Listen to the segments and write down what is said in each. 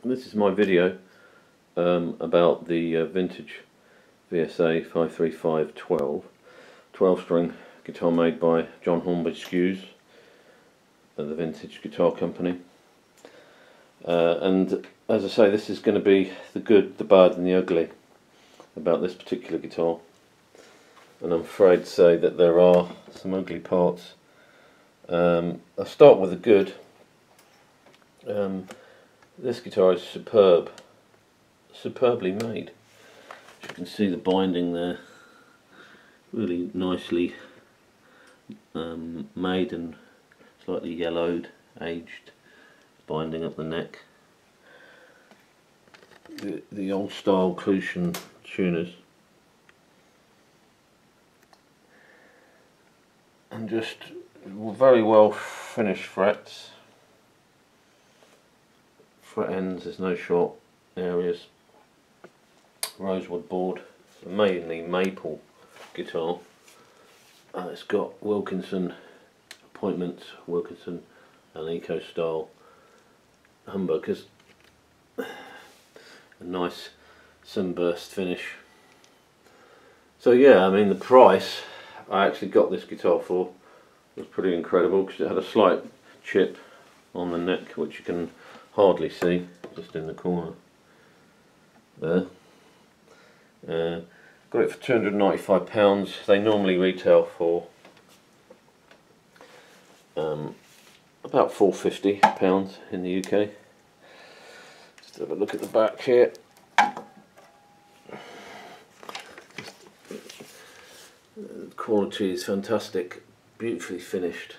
This is my video about the vintage VSA 53512 12-string guitar made by John Hornby Skews at the Vintage Guitar Company. And as I say, this is going to be the good, the bad and the ugly about this particular guitar. And I'm afraid to say that there are some ugly parts. I'll start with the good. This guitar is superbly made. As you can see, the binding there, really nicely made and slightly yellowed, aged binding up the neck. The old style Clusian tuners, and just very well finished frets. Fret ends, there's no short areas. Rosewood board, mainly maple guitar. It's got Wilkinson appointments, Wilkinson and Eco style humbuckers. A nice Sunburst finish. So yeah, I mean, the price I actually got this guitar for was pretty incredible, because it had a slight chip on the neck which you can hardly see, just in the corner there. Got it for £295. They normally retail for about £450 in the UK. Just have a look at the back here. The quality is fantastic, beautifully finished.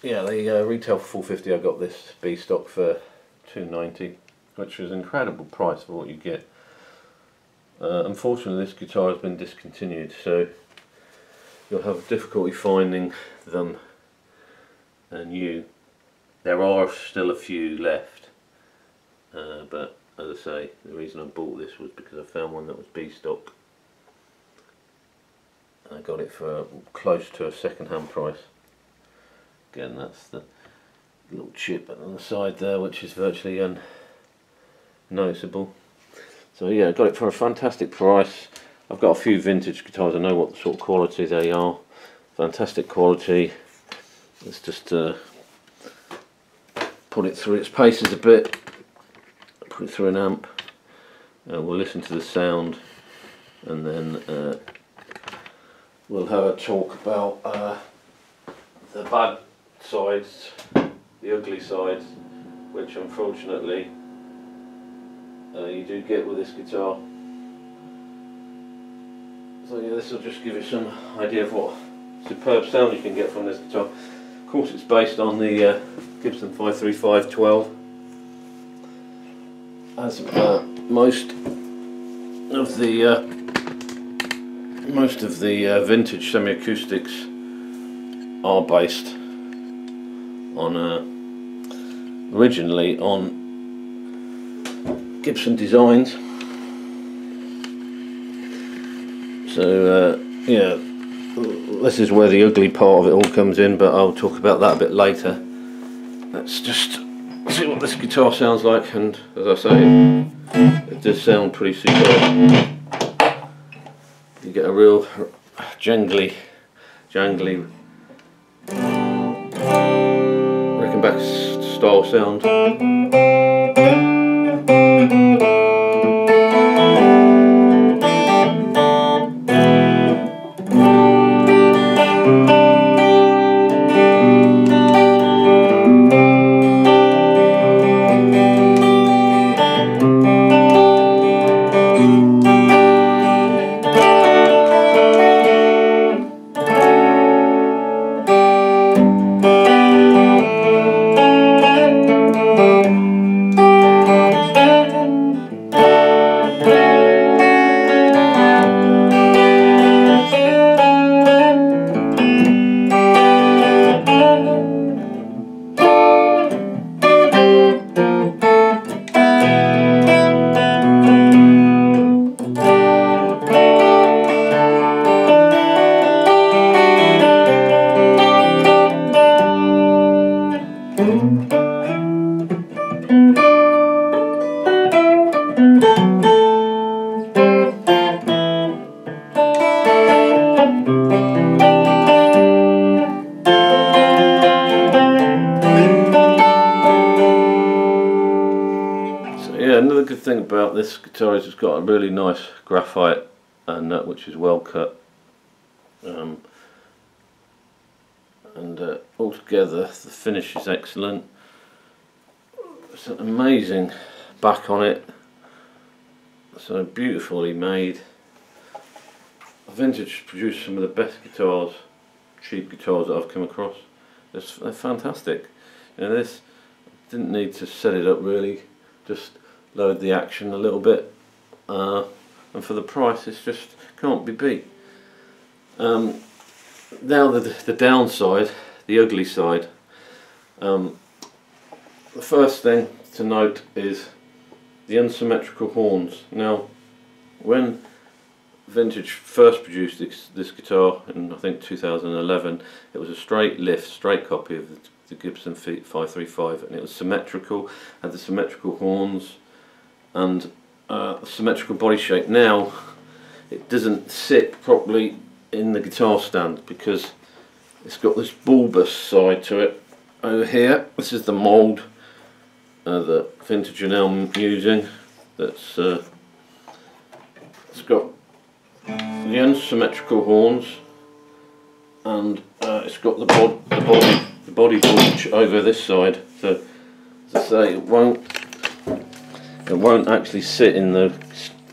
Yeah, they retail for £450. I got this B stock for £290, which is an incredible price for what you get. Unfortunately, this guitar has been discontinued, so you'll have difficulty finding them new. There are still a few left, but as I say, the reason I bought this was because I found one that was B stock. I got it for close to a second-hand price. Again, that's the little chip on the side there, which is virtually unnoticeable. So yeah, I got it for a fantastic price. I've got a few vintage guitars, I know what sort of quality they are. Fantastic quality. Let's just put it through its paces a bit, put it through an amp, we'll listen to the sound, and then we'll have a talk about the bad sides, the ugly sides, which unfortunately you do get with this guitar. So yeah, this will just give you some idea of what superb sound you can get from this guitar. Of course, it's based on the Gibson 53512, as most of the vintage semi-acoustics are based on originally on Gibson designs. So yeah, this is where the ugly part of it all comes in, but I'll talk about that a bit later. Let's just see what this guitar sounds like, and as I say, it does sound pretty superb. You get a real jangly Rickenbacker style sound. Another good thing about this guitar is it's got a really nice graphite nut which is well cut, and altogether the finish is excellent. It's an amazing back on it, so beautifully made. Vintage produced some of the best guitars, cheap guitars that I've come across. They're fantastic. This didn't need to set it up really, just lowered the action a little bit, and for the price it's just can't be beat. Now the downside, the ugly side. The first thing to note is the unsymmetrical horns. Now when Vintage first produced this guitar in I think 2011, it was a straight lift, straight copy of the Gibson 535, and it was symmetrical, had the symmetrical horns and symmetrical body shape. Now it doesn't sit properly in the guitar stand because it's got this bulbous side to it over here. This is the mould that Vintage are now using. It's got the unsymmetrical horns, and it's got the body bulge over this side. So as I say, it won't actually sit in the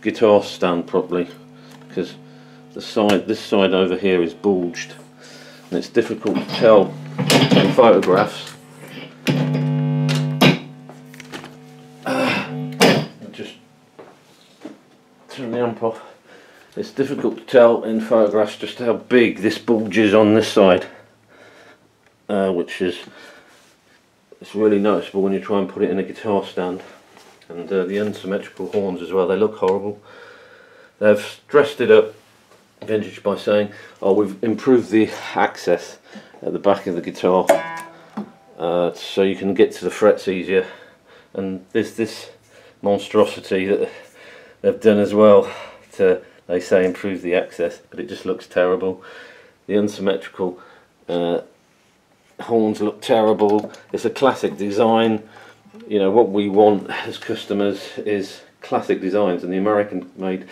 guitar stand properly because this side over here is bulged, and it's difficult to tell in photographs. Just turn the amp off. It's difficult to tell in photographs just how big this bulge is on this side, which is really noticeable when you try and put it in a guitar stand. And the unsymmetrical horns as well, they look horrible. They've dressed it up, Vintage, by saying, oh, we've improved the access at the back of the guitar so you can get to the frets easier. And there's this monstrosity that they've done as well to, they say, improve the access, but it just looks terrible. The unsymmetrical horns look terrible. It's a classic design. You know, what we want as customers is classic designs, and the American made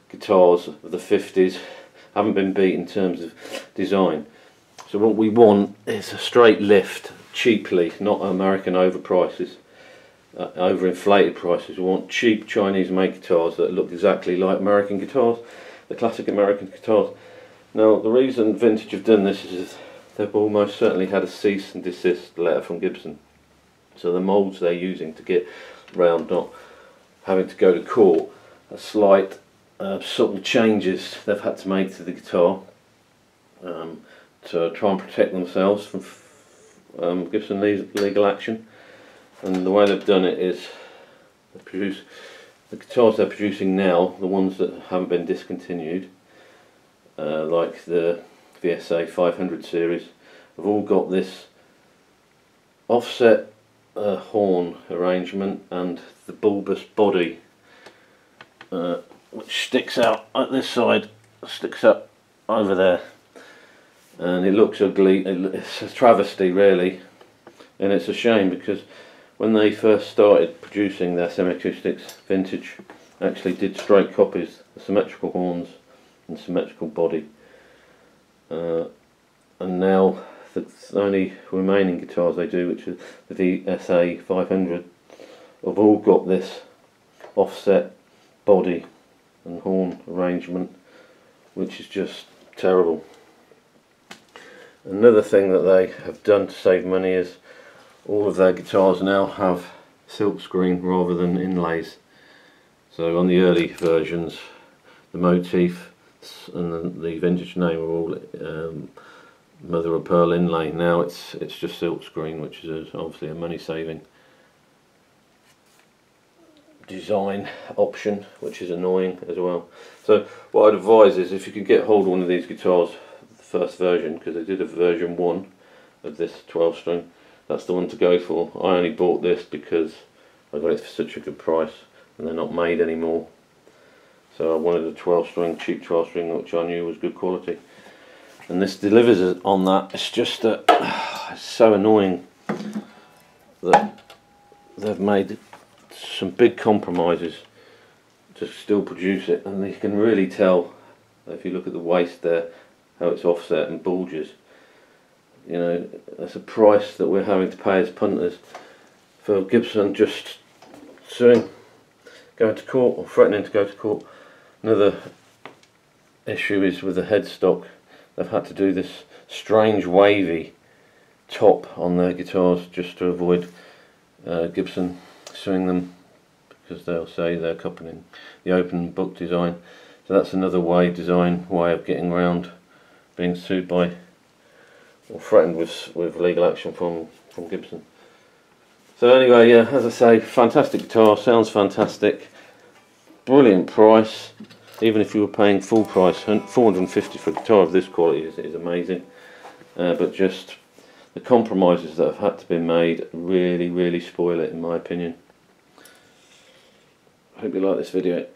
guitars of the 50s haven't been beat in terms of design. So what we want is a straight lift, cheaply, not American overprices, overinflated prices. We want cheap Chinese made guitars that look exactly like American guitars, the classic American guitars. Now the reason Vintage have done this is they've almost certainly had a cease and desist letter from Gibson. So the moulds they're using to get round not having to go to court are slight subtle changes they've had to make to the guitar to try and protect themselves from Gibson legal action. And the way they've done it is they produce the guitars they're producing now, the ones that haven't been discontinued, like the VSA 500 series, have all got this offset horn arrangement and the bulbous body which sticks out at this side, sticks up over there, and it looks ugly. It's a travesty really, and it's a shame because when they first started producing their semi-acoustics, Vintage actually did straight copies, the symmetrical horns and symmetrical body, and now the only remaining guitars they do, which is the VSA 500, have all got this offset body and horn arrangement, which is just terrible. Another thing that they have done to save money is all of their guitars now have silkscreen rather than inlays. So on the early versions, the motif and the Vintage name are all mother of pearl inlay. Now it's just silkscreen, which is obviously a money saving design option, which is annoying as well. So what I'd advise is if you can get hold of one of these guitars, the first version, because they did a version 1 of this 12 string, that's the one to go for. I only bought this because I got it for such a good price and they're not made anymore. So I wanted a 12 string, cheap 12 string, which I knew was good quality. And this delivers on that. It's just that it's so annoying that they've made some big compromises to still produce it, and you can really tell if you look at the waist there how it's offset and bulges. You know, that's a price that we're having to pay as punters for Gibson just suing, going to court or threatening to go to court. Another issue is with the headstock. They've had to do this strange wavy top on their guitars just to avoid Gibson suing them, because they'll say they're copying the open book design. So that's another way of getting around being sued by or threatened with legal action from Gibson. So anyway, yeah, as I say, fantastic guitar, sounds fantastic, brilliant price. Even if you were paying full price, $450 for a guitar of this quality is amazing. But just the compromises that have had to be made really spoil it, in my opinion. I hope you like this video.